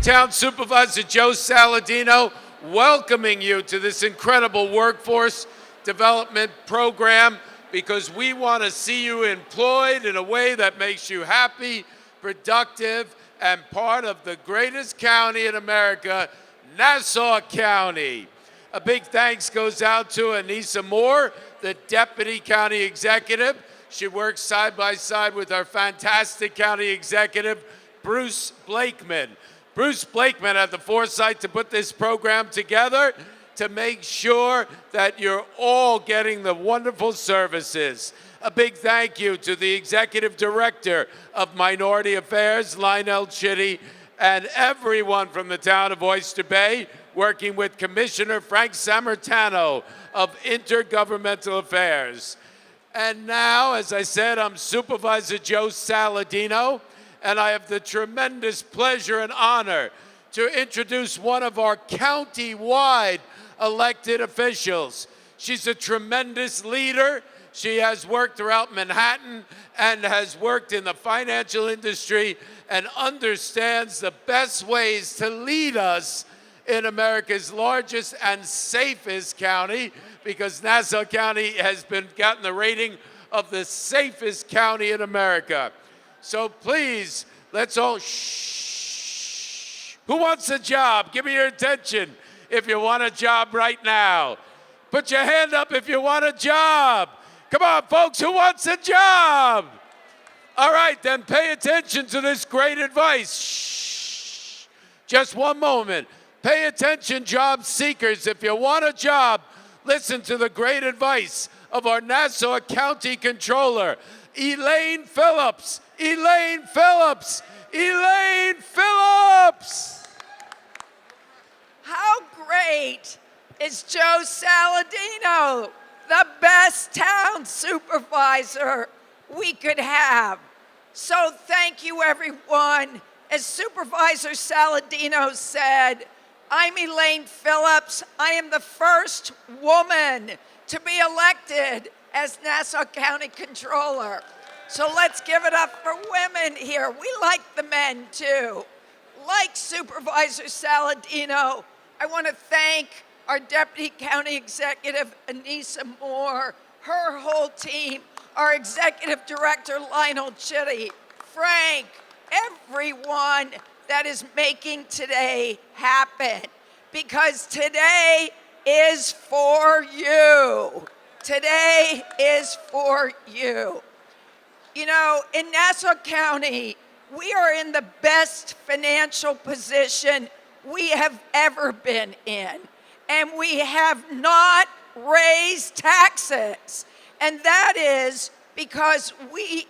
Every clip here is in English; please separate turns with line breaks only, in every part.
Town Supervisor Joe Saladino, welcoming you to this incredible workforce development program because we want to see you employed in a way that makes you happy, productive, and part of the greatest county in America, Nassau County. A big thanks goes out to Anissa Moore, the Deputy County Executive. She works side by side with our fantastic County Executive, Bruce Blakeman. Bruce Blakeman had the foresight to put this program together to make sure that you're all getting the wonderful services. A big thank you to the Executive Director of Minority Affairs, Lionel Chitty, and everyone from the town of Oyster Bay, working with Commissioner Frank Sammartano of Intergovernmental Affairs. And now, as I said, I'm Supervisor Joe Saladino, and I have the tremendous pleasure and honor to introduce one of our county-wide elected officials. She's a tremendous leader. She has worked throughout Manhattan and has worked in the financial industry and understands the best ways to lead us in America's largest and safest county, because Nassau County has gotten the rating of the safest county in America. So please, let's all shh. Who wants a job? Give me your attention if you want a job right now. Put your hand up if you want a job. Come on, folks, who wants a job? All right, then pay attention to this great advice. Shh. Just one moment. Pay attention, job seekers. If you want a job, listen to the great advice of our Nassau County Controller, Elaine Phillips. Elaine Phillips. Elaine Phillips.
How great is Joe Saladino, the best town supervisor we could have. So thank you, everyone. As Supervisor Saladino said, I'm Elaine Phillips. I am the first woman to be elected as Nassau County Controller. So let's give it up for women here. We like the men too. Like Supervisor Saladino, I want to thank our Deputy County Executive, Anissa Moore, her whole team, our Executive Director, Lionel Chitty, Frank, everyone that is making today happen. Because today is for you. Today is for you. You know, in Nassau County, we are in the best financial position we have ever been in. And we have not raised taxes. And that is because we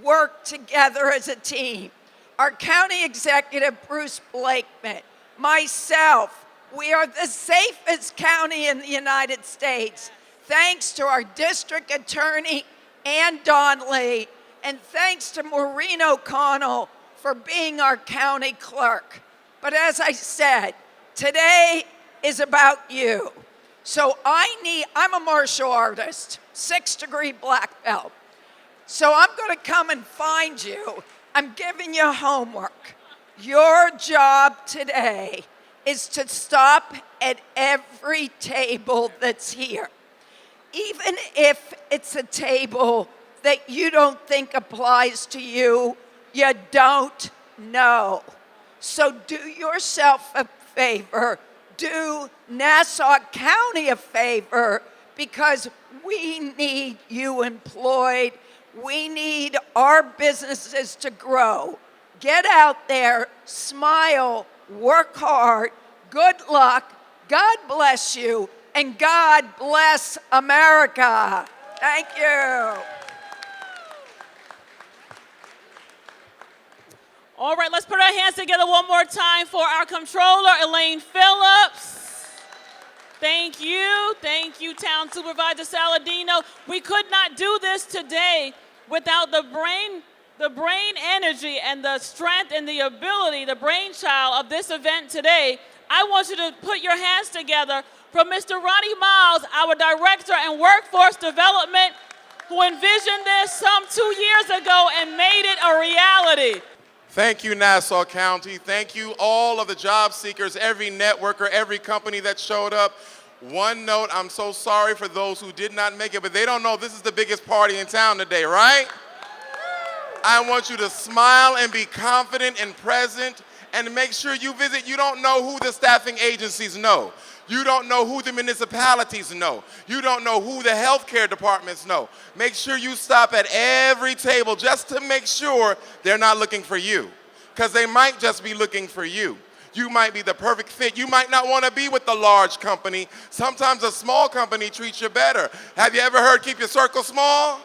work together as a team. Our county executive, Bruce Blakeman, myself, we are the safest county in the United States, thanks to our district attorney, Ann Donnelly, and thanks to Maureen O'Connell for being our county clerk. But as I said, today is about you. So I'm a martial artist, 6th-degree black belt. So I'm going to come and find you. I'm giving you homework. Your job today is to stop at every table that's here. Even if it's a table that you don't think applies to you, you don't know. So do yourself a favor, do Nassau County a favor, because we need you employed. We need our businesses to grow. Get out there, smile, work hard, good luck, God bless you, and God bless America. Thank you.
All right, let's put our hands together one more time for our controller, Elaine Phillips. Thank you, Town Supervisor Saladino. We could not do this today without the brain energy and the strength and the ability, the brainchild of this event today. I want you to put your hands together for Mr. Runnie Myles, our Director in Workforce Development, who envisioned this some 2 years ago and made it a reality.
Thank you, Nassau County. Thank you, all of the job seekers, every networker, every company that showed up. One note, I'm so sorry for those who did not make it, but they don't know this is the biggest party in town today, right? I want you to smile and be confident and present, and make sure you visit. You don't know who the staffing agencies know. You don't know who the municipalities know. You don't know who the healthcare departments know. Make sure you stop at every table just to make sure they're not looking for you, because they might just be looking for you. You might be the perfect fit. You might not want to be with the large company. Sometimes a small company treats you better. Have you ever heard keep your circle small?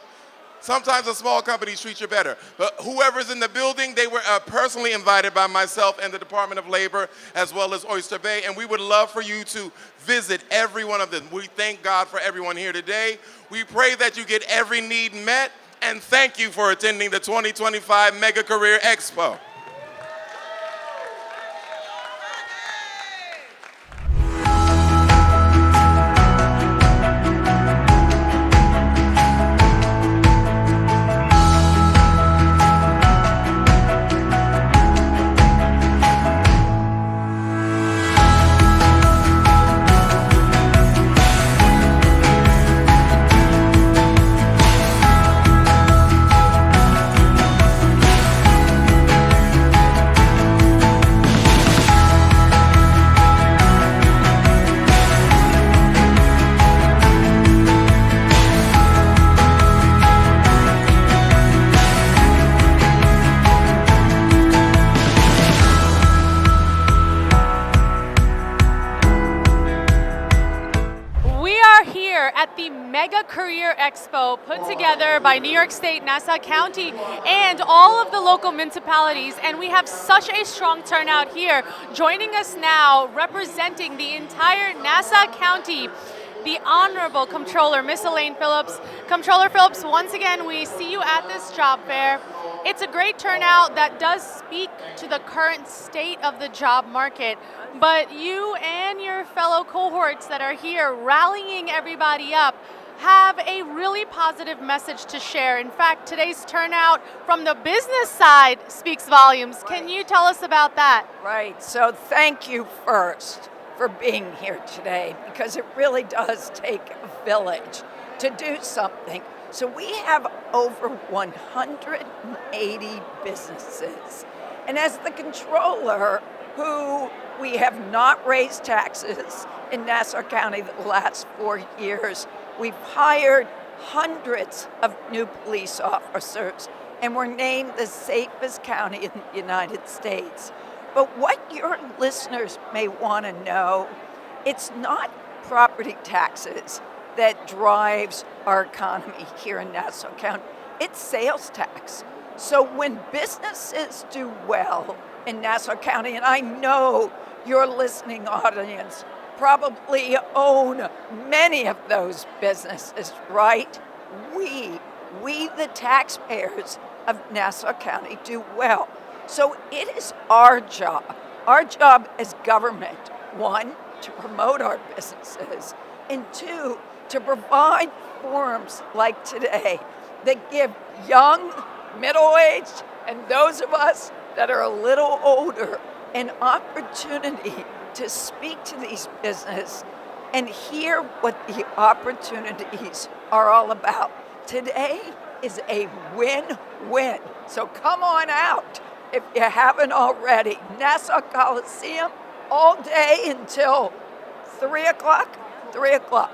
Sometimes a small company treats you better. But whoever's in the building, they were personally invited by myself and the Department of Labor, as well as Oyster Bay, and we would love for you to visit every one of them. We thank God for everyone here today. We pray that you get every need met, and thank you for attending the 2025 Mega Career Expo.
At the Mega Career Expo put together by New York State, Nassau County, and all of the local municipalities, and we have such a strong turnout here. Joining us now, representing the entire Nassau County, the Honorable Comptroller, Miss Elaine Phillips. Comptroller Phillips, once again, we see you at this job fair. It's a great turnout that does speak to the current state of the job market, but you and your fellow cohorts that are here rallying everybody up have a really positive message to share. In fact, today's turnout from the business side speaks volumes. Can you tell us about that?
Right, so thank you first for being here today, because it really does take a village to do something. So we have over 180 businesses. And as the controller, who we have not raised taxes in Nassau County the last 4 years, we've hired hundreds of new police officers, and we're named the safest county in the United States. But what your listeners may want to know, it's not property taxes that drives our economy here in Nassau County. It's sales tax. So when businesses do well in Nassau County, and I know your listening audience probably own many of those businesses, right? We the taxpayers of Nassau County do well. So it is our job as government, one, to promote our businesses, and two, to provide forums like today that give young, middle-aged, and those of us that are a little older an opportunity to speak to these businesses and hear what the opportunities are all about. Today is a win-win. So come on out if you haven't already. Nassau Coliseum all day until 3 o'clock. 3 o'clock.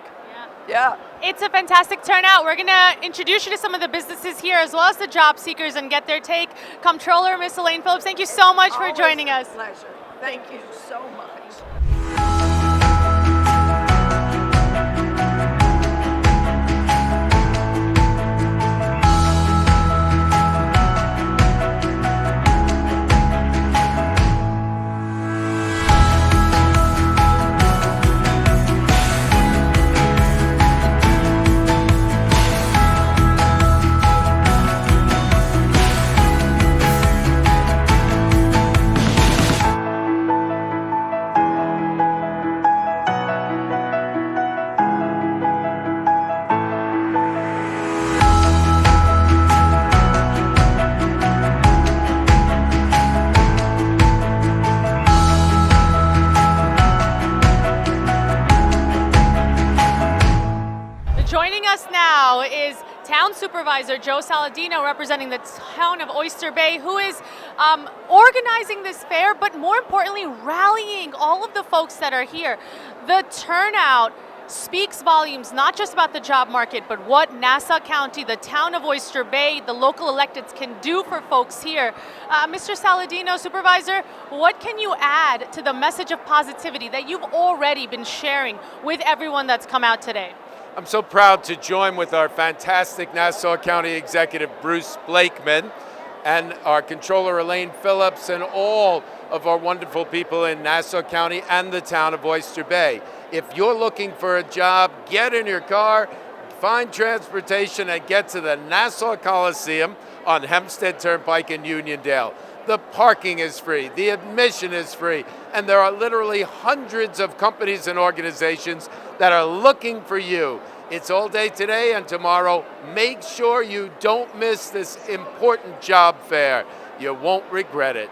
Yeah.
It's a fantastic turnout. We're going to introduce you to some of the businesses here, as well as the job seekers, and get their take. Comptroller Miss Elaine Phillips, thank you so much for joining us.
Pleasure. Thank you so much.
Supervisor Joe Saladino, representing the town of Oyster Bay, who is organizing this fair, but more importantly, rallying all of the folks that are here. The turnout speaks volumes, not just about the job market, but what Nassau County, the town of Oyster Bay, the local electeds can do for folks here. Mr. Saladino, Supervisor, what can you add to the message of positivity that you've already been sharing with everyone that's come out today?
I'm so proud to join with our fantastic Nassau County Executive Bruce Blakeman and our Controller Elaine Phillips and all of our wonderful people in Nassau County and the town of Oyster Bay. If you're looking for a job, get in your car, find transportation, and get to the Nassau Coliseum on Hempstead Turnpike in Uniondale. The parking is free, the admission is free, and there are literally hundreds of companies and organizations that are looking for you. It's all day today and tomorrow. Make sure you don't miss this important job fair. You won't regret it.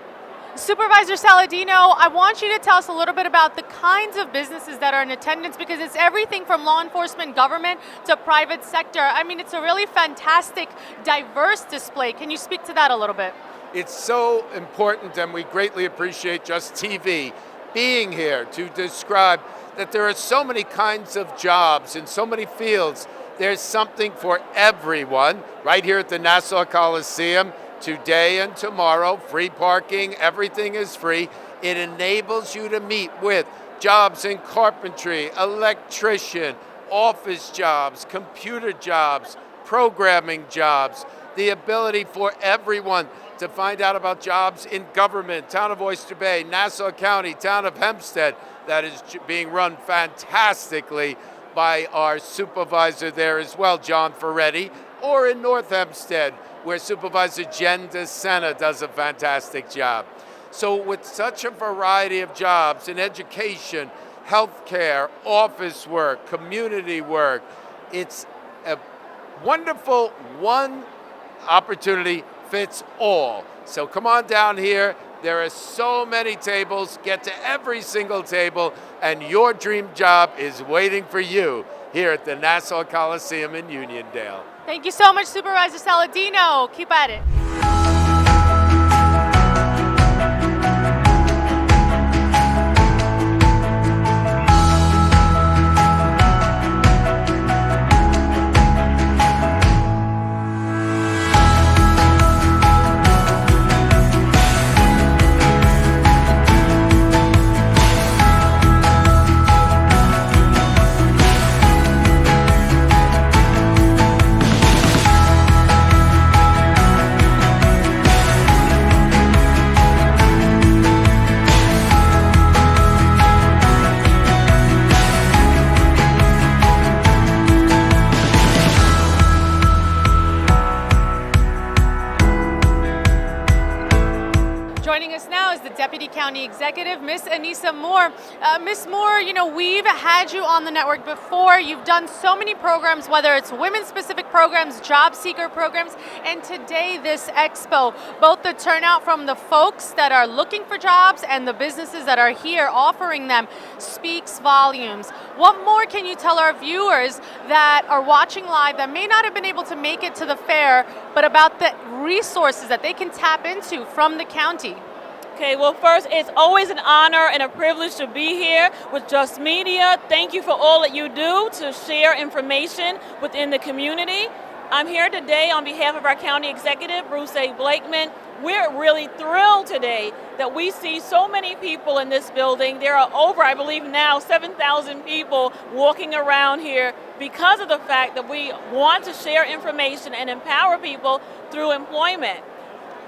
Supervisor Saladino, I want you to tell us a little bit about the kinds of businesses that are in attendance, because it's everything from law enforcement, government, to private sector. I mean, it's a really fantastic, diverse display. Can you speak to that a little bit?
It's so important, and we greatly appreciate Just TV being here to describe that there are so many kinds of jobs in so many fields. There's something for everyone right here at the Nassau Coliseum. Today and tomorrow, free parking, everything is free. It enables you to meet with jobs in carpentry, electrician, office jobs, computer jobs, programming jobs, the ability for everyone to find out about jobs in government, town of Oyster Bay, Nassau County, town of Hempstead, that is being run fantastically by our supervisor there as well, John Ferretti, or in North Hempstead, where Supervisor Jen DeSena does a fantastic job. So with such a variety of jobs in education, healthcare, office work, community work, it's a wonderful one opportunity fits all. So come on down here. There are so many tables. Get to every single table, and your dream job is waiting for you here at the Nassau Coliseum in Uniondale.
Thank you so much, Supervisor Saladino. Keep at it. Joining us now is the Deputy County Executive, Miss Anissa Moore. Miss Moore, you know, we've had you on the network before. You've done so many programs, whether it's women-specific programs, job seeker programs, and today this expo, both the turnout from the folks that are looking for jobs and the businesses that are here offering them speaks volumes. What more can you tell our viewers that are watching live that may not have been able to make it to the fair, but about the resources that they can tap into from the county?
Okay, well first, it's always an honor and a privilege to be here with Just Media. Thank you for all that you do to share information within the community. I'm here today on behalf of our county executive, Bruce A. Blakeman. We're really thrilled today that we see so many people in this building. There are over, I believe now, 7,000 people walking around here because of the fact that we want to share information and empower people through employment.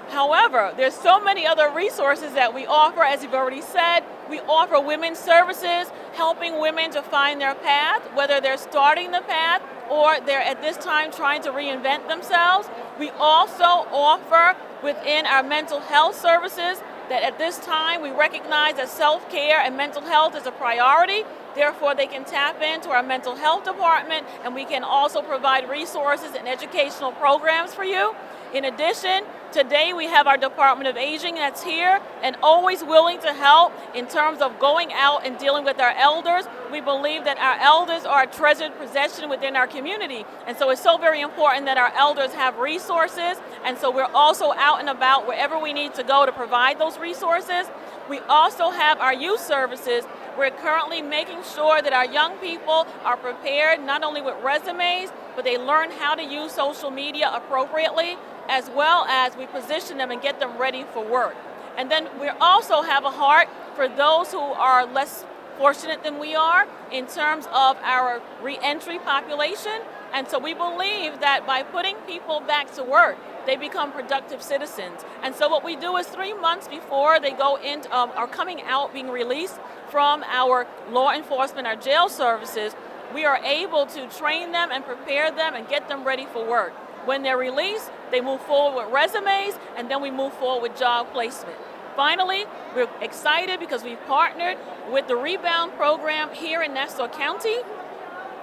However, there's so many other resources that we offer. As you've already said, we offer women's services, helping women to find their path, whether they're starting the path or they're at this time trying to reinvent themselves. We also offer within our mental health services that at this time we recognize that self-care and mental health is a priority. Therefore, they can tap into our mental health department, and we can also provide resources and educational programs for you. In addition, Today we have our Department of Aging that's here and always willing to help in terms of going out and dealing with our elders. We believe that our elders are a treasured possession within our community, and so it's so very important that our elders have resources, and so we're also out and about wherever we need to go to provide those resources. We also have our youth services. We're currently making sure that our young people are prepared not only with resumes, but they learn how to use social media appropriately, as well as we position them and get them ready for work. And then we also have a heart for those who are less fortunate than we are in terms of our re-entry population. And so we believe that by putting people back to work, they become productive citizens. And so what we do is 3 months before they go into, are coming out, being released from our law enforcement, our jail services, we are able to train them and prepare them and get them ready for work. When they're released, they move forward with resumes, and then we move forward with job placement. Finally, we're excited because we've partnered with the Rebound program here in Nassau County,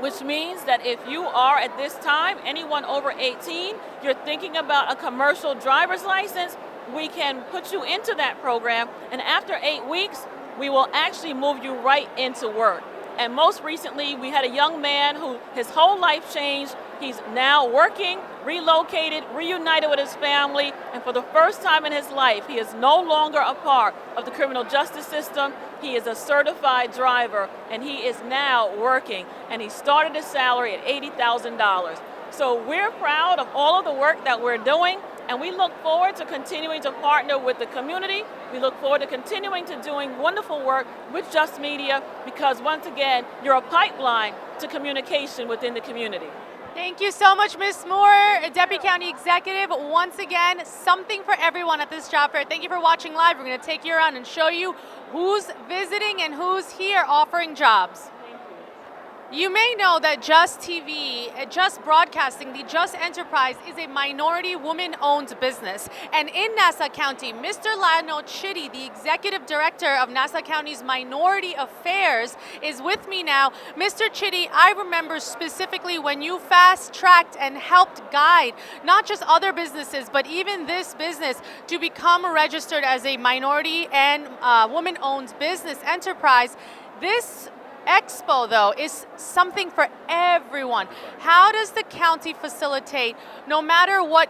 which means that if you are at this time, anyone over 18, you're thinking about a commercial driver's license, we can put you into that program, and after 8 weeks, we will actually move you right into work. And most recently, we had a young man who his whole life changed. He's now working, relocated, reunited with his family, and for the first time in his life, he is no longer a part of the criminal justice system. He is a certified driver, and he is now working, and he started his salary at $80,000. So we're proud of all of the work that we're doing, and we look forward to continuing to partner with the community. We look forward to continuing to doing wonderful work with Just Media because, once again, you're a pipeline to communication within the community.
Thank you so much, Ms. Moore, Deputy County Executive. Once again, something for everyone at this job fair. Thank you for watching live. We're going to take you around and show you who's visiting and who's here offering jobs. You may know that Just TV, Just Broadcasting, the Just Enterprise is a minority woman-owned business. And in Nassau County, Mr. Lionel Chitty, the Executive Director of Nassau County's Minority Affairs, is with me now. Mr. Chitty, I remember specifically when you fast-tracked and helped guide not just other businesses, but even this business to become registered as a minority and woman-owned business enterprise. This Expo, though, is something for everyone. How does the county facilitate, no matter what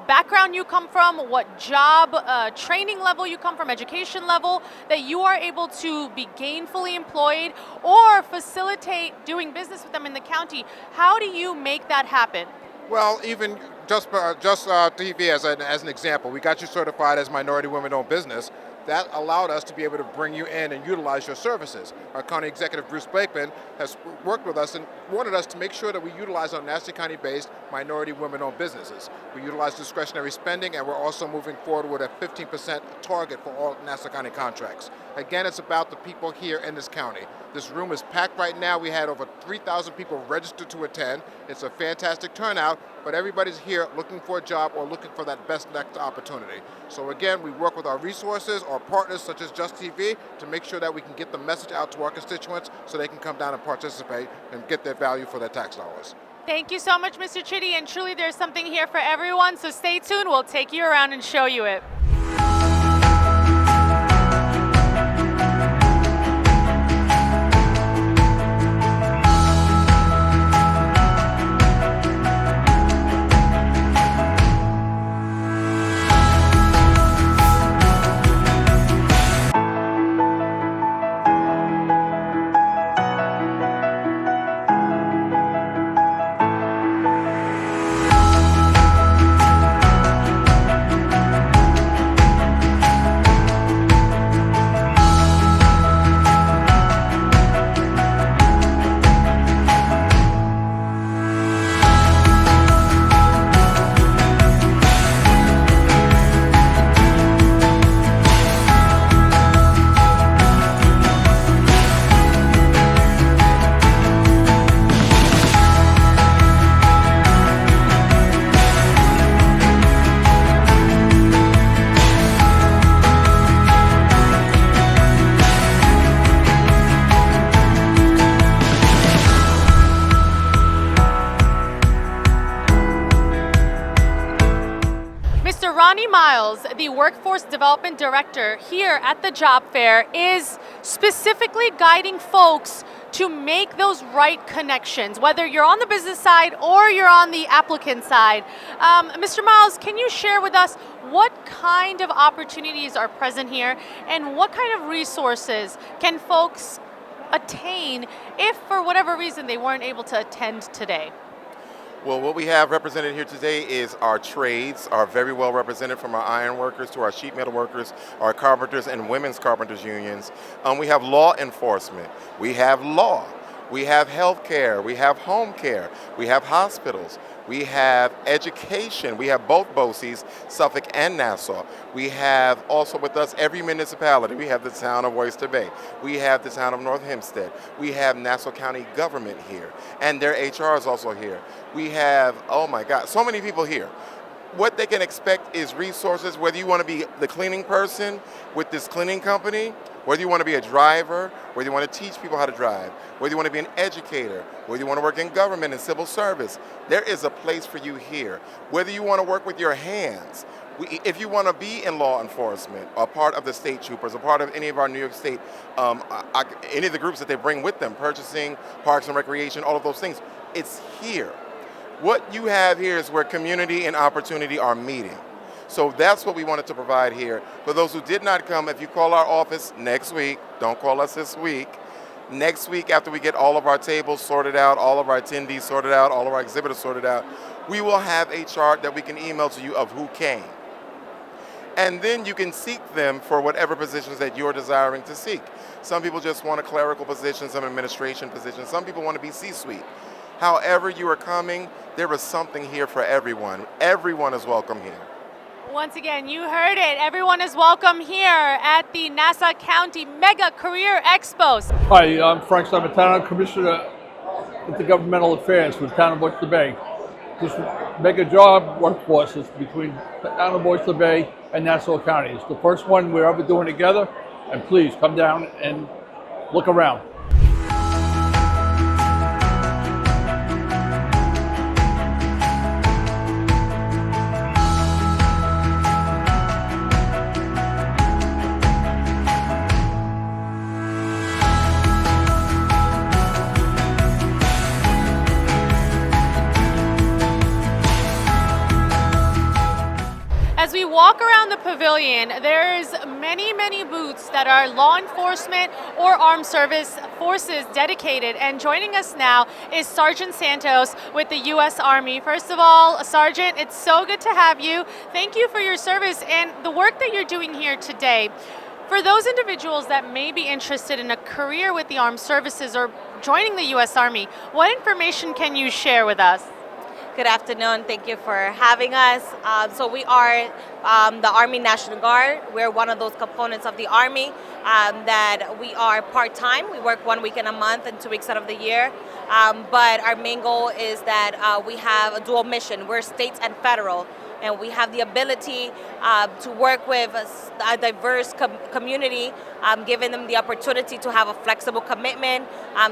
background you come from, what job training level you come from, education level, that you are able to be gainfully employed or facilitate doing business with them in the county? How do you make that happen?
Well, even just TV as an example, we got you certified as minority women-owned business. That allowed us to be able to bring you in and utilize your services. Our County Executive, Bruce Blakeman, has worked with us and wanted us to make sure that we utilize our Nassau County-based minority women-owned businesses. We utilize discretionary spending, and we're also moving forward with a 15% target for all Nassau County contracts. Again, it's about the people here in this county. This room is packed right now. We had over 3,000 people registered to attend. It's a fantastic turnout, but everybody's here looking for a job or looking for that best next opportunity. So again, we work with our resources, our partners such as Just TV, to make sure that we can get the message out to our constituents so they can come down and participate and get their value for their tax dollars.
Thank you so much, Mr. Chitty, and truly there's something here for everyone, so stay tuned. We'll take you around and show you it. Mr. Runnie Myles, the Workforce Development Director here at the job fair, is specifically guiding folks to make those right connections, whether you're on the business side or you're on the applicant side. Mr. Myles, can you share with us what kind of opportunities are present here and what kind of resources can folks attain if for whatever reason they weren't able to attend today?
Well, what we have represented here today is our trades are very well represented, from our iron workers to our sheet metal workers, our carpenters and women's carpenters unions. We have law enforcement, we have law, we have healthcare, we have home care, we have hospitals, we have education, we have both BOCES, Suffolk and Nassau. We have also with us every municipality. We have the town of Oyster Bay. We have the town of North Hempstead. We have Nassau County government here, and their HR is also here. We have, oh my God, so many people here. What they can expect is resources, whether you want to be the cleaning person with this cleaning company, whether you want to be a driver, whether you want to teach people how to drive, whether you want to be an educator, whether you want to work in government and civil service, there is a place for you here. Whether you want to work with your hands, if you want to be in law enforcement, a part of the state troopers, a part of any of our New York State, any of the groups that they bring with them, purchasing, parks and recreation, all of those things, it's here. What you have here is where community and opportunity are meeting. So that's what we wanted to provide here. For those who did not come, if you call our office next week, don't call us this week, next week after we get all of our tables sorted out, all of our attendees sorted out, all of our exhibitors sorted out, we will have a chart that we can email to you of who came. And then you can seek them for whatever positions that you're desiring to seek. Some people just want a clerical position, some administration positions. Some people want to be C-suite. However you are coming, there is something here for everyone. Everyone is welcome here.
Once again, you heard it. Everyone is welcome here at the Nassau County Mega Career Expo.
Hi, I'm Frank Sabatano, Commissioner Intergovernmental Affairs for the town of Oyster Bay. This mega job workforce is between the town of Oyster Bay and Nassau County. It's the first one we're ever doing together, and please come down and look around.
As we walk around the pavilion, there's many booths that are law enforcement or armed service forces dedicated. And joining us now is Sergeant Santos with the U.S. Army. First of all, Sergeant, it's so good to have you. Thank you for your service and the work that you're doing here today. For those individuals that may be interested in a career with the armed services or joining the U.S. Army, what information can you share with us?
Good afternoon. Thank you for having us. So we are the Army National Guard. We're one of those components of the Army that we are part-time. We work 1 week in a month and 2 weeks out of the year. But our main goal is that we have a dual mission. We're states and federal. And we have the ability to work with a diverse community, giving them the opportunity to have a flexible commitment,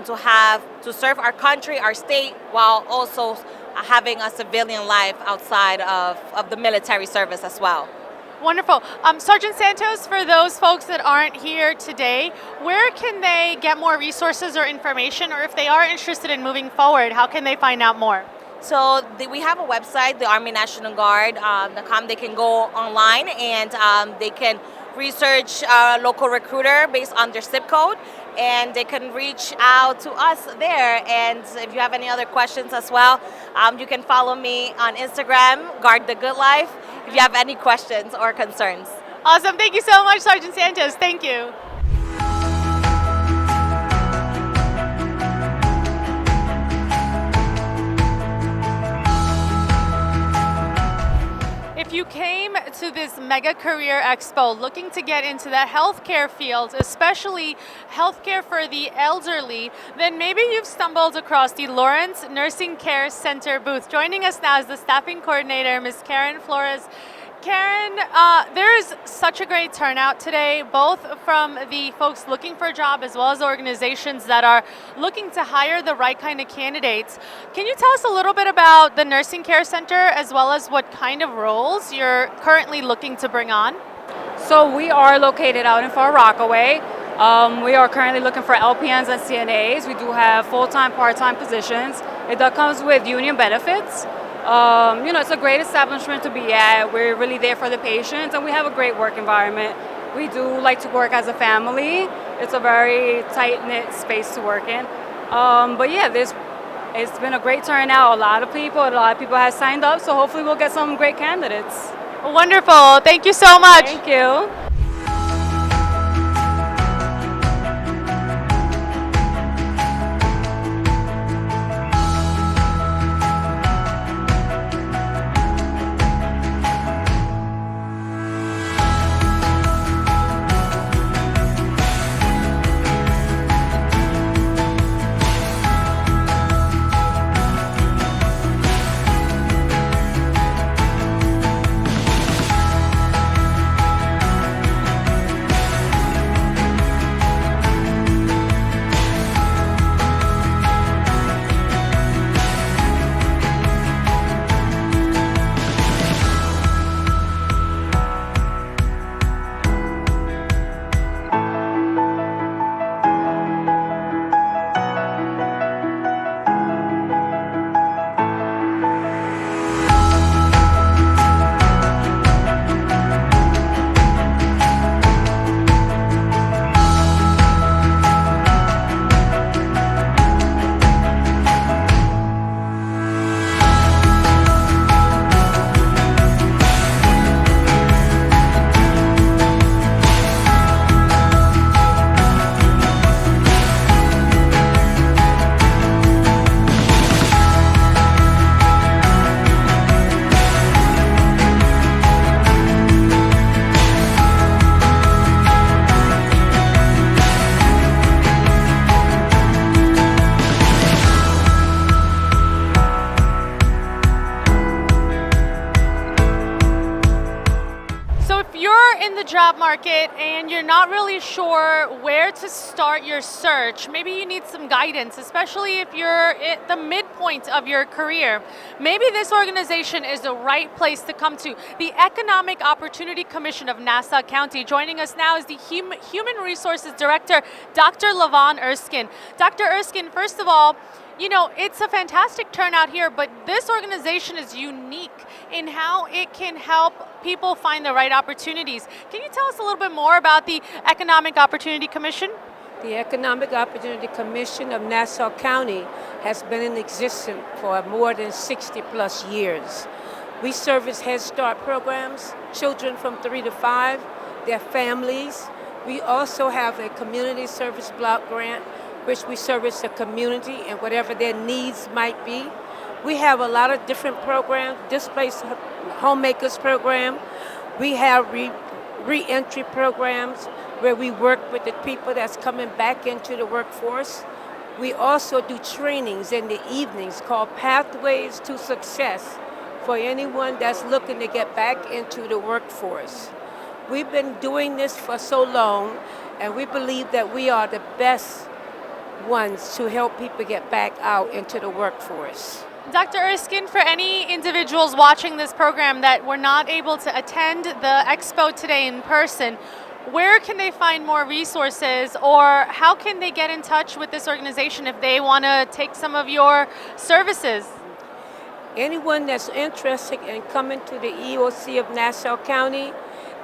to serve our country, our state, while also having a civilian life outside of the military service as well.
Wonderful. Sergeant Santos, for those folks that aren't here today, where can they get more resources or information, or if they are interested in moving forward, how can they find out more?
So we have a website, the Army National Guard.com. They can go online and they can research a local recruiter based on their zip code, and they can reach out to us there. And if you have any other questions as well, you can follow me on Instagram, Guard the Good Life, if you have any questions or concerns.
Awesome. Thank you so much, Sergeant Santos. Thank you. If you came to this Mega Career Expo looking to get into the healthcare field, especially healthcare for the elderly, then maybe you've stumbled across the Lawrence Nursing Care Center booth. Joining us now is the staffing coordinator, Ms. Karen Flores. Karen, there is such a great turnout today, both from the folks looking for a job as well as organizations that are looking to hire the right kind of candidates. Can you tell us a little bit about the Nursing Care Center as well as what kind of roles you're currently looking to bring on?
So we are located out in Far Rockaway. We are currently looking for LPNs and CNAs. We do have full-time, part-time positions. It does comes with union benefits. It's a great establishment to be at. We're really there for the patients, and we have a great work environment. We do like to work as a family. It's a very tight-knit space to work in. But yeah, it's been a great turnout. A lot of people have signed up, so hopefully we'll get some great candidates.
Wonderful. Thank you so much.
Thank you.
Job market and you're not really sure where to start your search, maybe you need some guidance, especially if you're at the midpoint of your career. Maybe this organization is the right place to come to. The Economic Opportunity Commission of Nassau County. Joining us now is the Human Resources Director, Dr. LaVon Erskine. Dr. Erskine, first of all, it's a fantastic turnout here, but this organization is unique in how it can help people find the right opportunities. Can you tell us a little bit more about the Economic Opportunity Commission?
The Economic Opportunity Commission of Nassau County has been in existence for more than 60 plus years. We service Head Start programs, children from 3 to 5, their families. We also have a community service block grant, which we service the community and whatever their needs might be. We have a lot of different programs, displaced homemakers program. We have re-entry programs where we work with the people that's coming back into the workforce. We also do trainings in the evenings called Pathways to Success for anyone that's looking to get back into the workforce. We've been doing this for so long, and we believe that we are the best ones to help people get back out into the workforce.
Dr. Erskine, for any individuals watching this program that were not able to attend the expo today in person, where can they find more resources, or how can they get in touch with this organization if they want to take some of your services?
Anyone that's interested in coming to the EOC of Nassau County,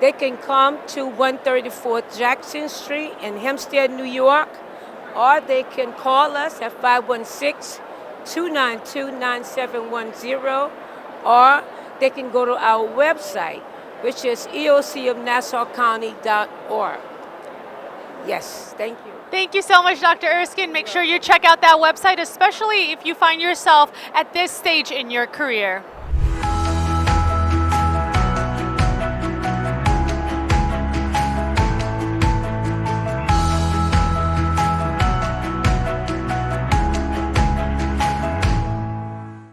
they can come to 134 Jackson Street in Hempstead, New York, or they can call us at 516-292-9710, or they can go to our website, which is eocofnassaucounty.org. Yes, thank you.
Thank you so much, Dr. Erskine. Make sure you check out that website, especially if you find yourself at this stage in your career.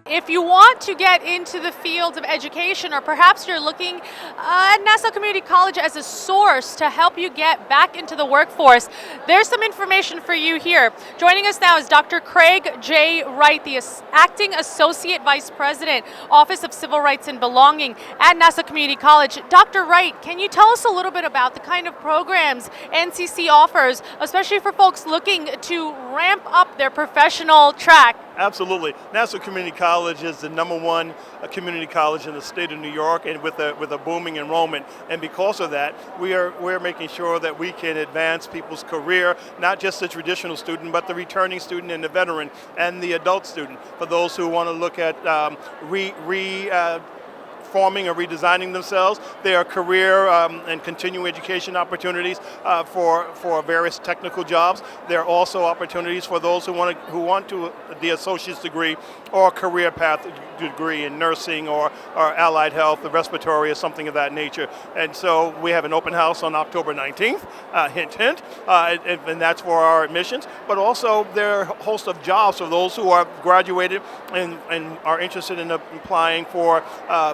If you want to get into the field of education, or perhaps you're looking at Nassau Community College as a source to help you get back into the workforce, there's some information for you here. Joining us now is Dr. Craig J. Wright, the Acting Associate Vice President, Office of Civil Rights and Belonging at Nassau Community College. Dr. Wright, can you tell us a little bit about the kind of programs NCC offers, especially for folks looking to ramp up their professional track?
Absolutely. Nassau Community College is the #1 community college in the state of New York, and with a booming enrollment. And because of that, we're making sure that we can advance people's career, not just the traditional student, but the returning student and the veteran and the adult student. For those who want to look at forming or redesigning themselves. There are career and continuing education opportunities for various technical jobs. There are also opportunities for those who want to the associate's degree or career path degree in nursing or allied health, or respiratory, or something of that nature. And so we have an open house on October 19th, hint, hint, and that's for our admissions. But also there are a host of jobs for those who are graduated and are interested in applying for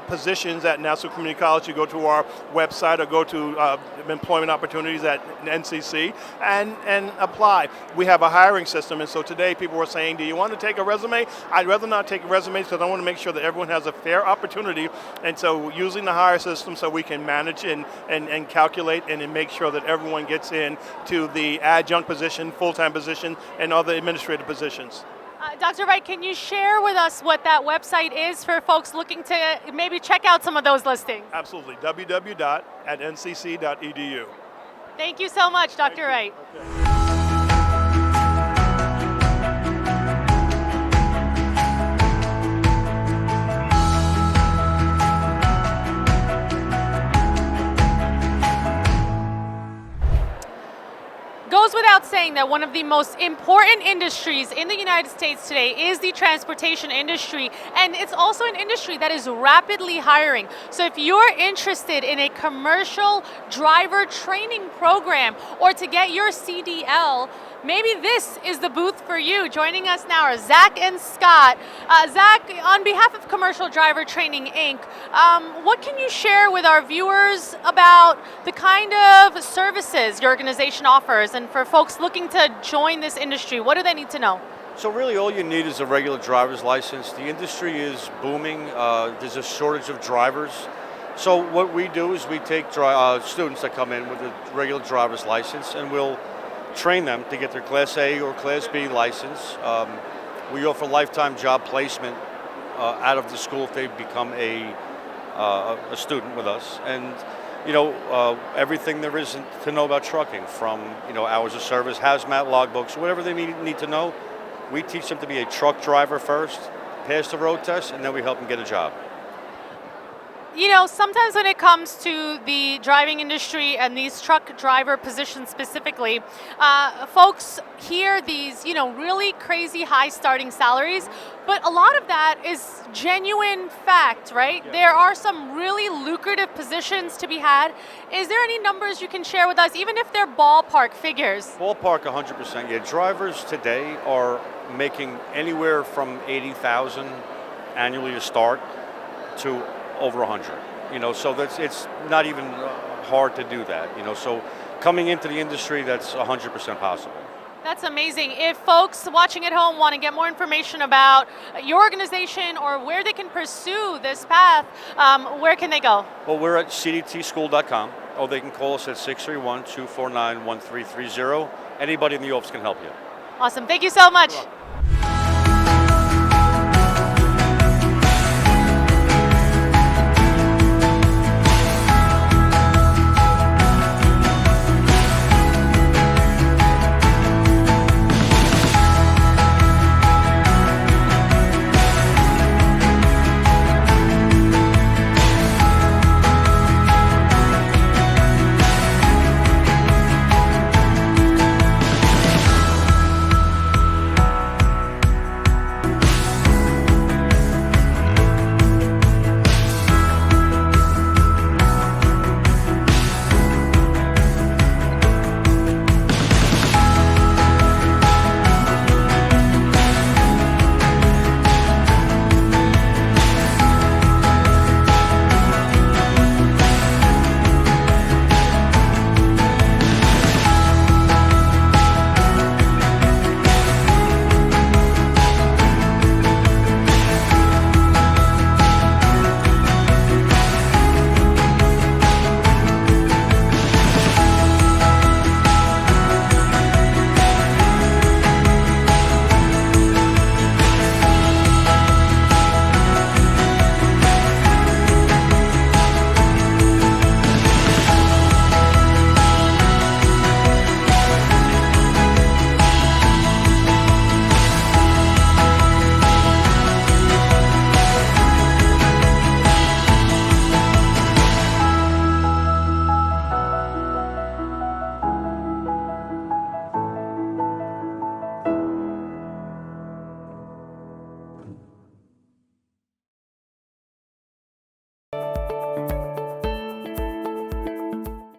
positions at Nassau Community College. You go to our website or go to employment opportunities at NCC and apply. We have a hiring system, and so today people were saying, do you want to take a resume? I'd rather not take resumes because I want to make sure that everyone has a fair opportunity, and so using the hire system so we can manage and calculate and make sure that everyone gets in to the adjunct position, full-time position, and other administrative positions.
Dr. Wright, can you share with us what that website is for folks looking to maybe check out some of those listings?
Absolutely, www.ncc.edu.
Thank you so much, Dr. Wright.
Okay.
Goes without saying that one of the most important industries in the United States today is the transportation industry, and it's also an industry that is rapidly hiring. So if you're interested in a commercial driver training program or to get your CDL, maybe this is the booth for you. Joining us now are Zach and Scott. Zach, on behalf of Commercial Driver Training, Inc., what can you share with our viewers about the kind of services your organization offers? And for folks looking to join this industry, what do they need to know?
So really all you need is a regular driver's license. The industry is booming. There's a shortage of drivers. So what we do is we take students that come in with a regular driver's license, and we'll train them to get their Class A or Class B license. We offer lifetime job placement out of the school if they become a student with us, and everything there is to know about trucking, from hours of service, hazmat logbooks, whatever they need to know. We teach them to be a truck driver first, pass the road test, and then we help them get a job.
Sometimes when it comes to the driving industry and these truck driver positions specifically, folks hear these, really crazy high starting salaries, but a lot of that is genuine fact, right? Yeah. There are some really lucrative positions to be had. Is there any numbers you can share with us, even if they're ballpark figures?
Ballpark 100%. Yeah, drivers today are making anywhere from $80,000 annually to start to over 100. So it's not even hard to do that. So coming into the industry, that's 100% possible.
That's amazing. If folks watching at home want to get more information about your organization or where they can pursue this path, where can they go?
Well, we're at cdtschool.com, or they can call us at 631-249-1330. Anybody in the office can help you.
Awesome. Thank you so much.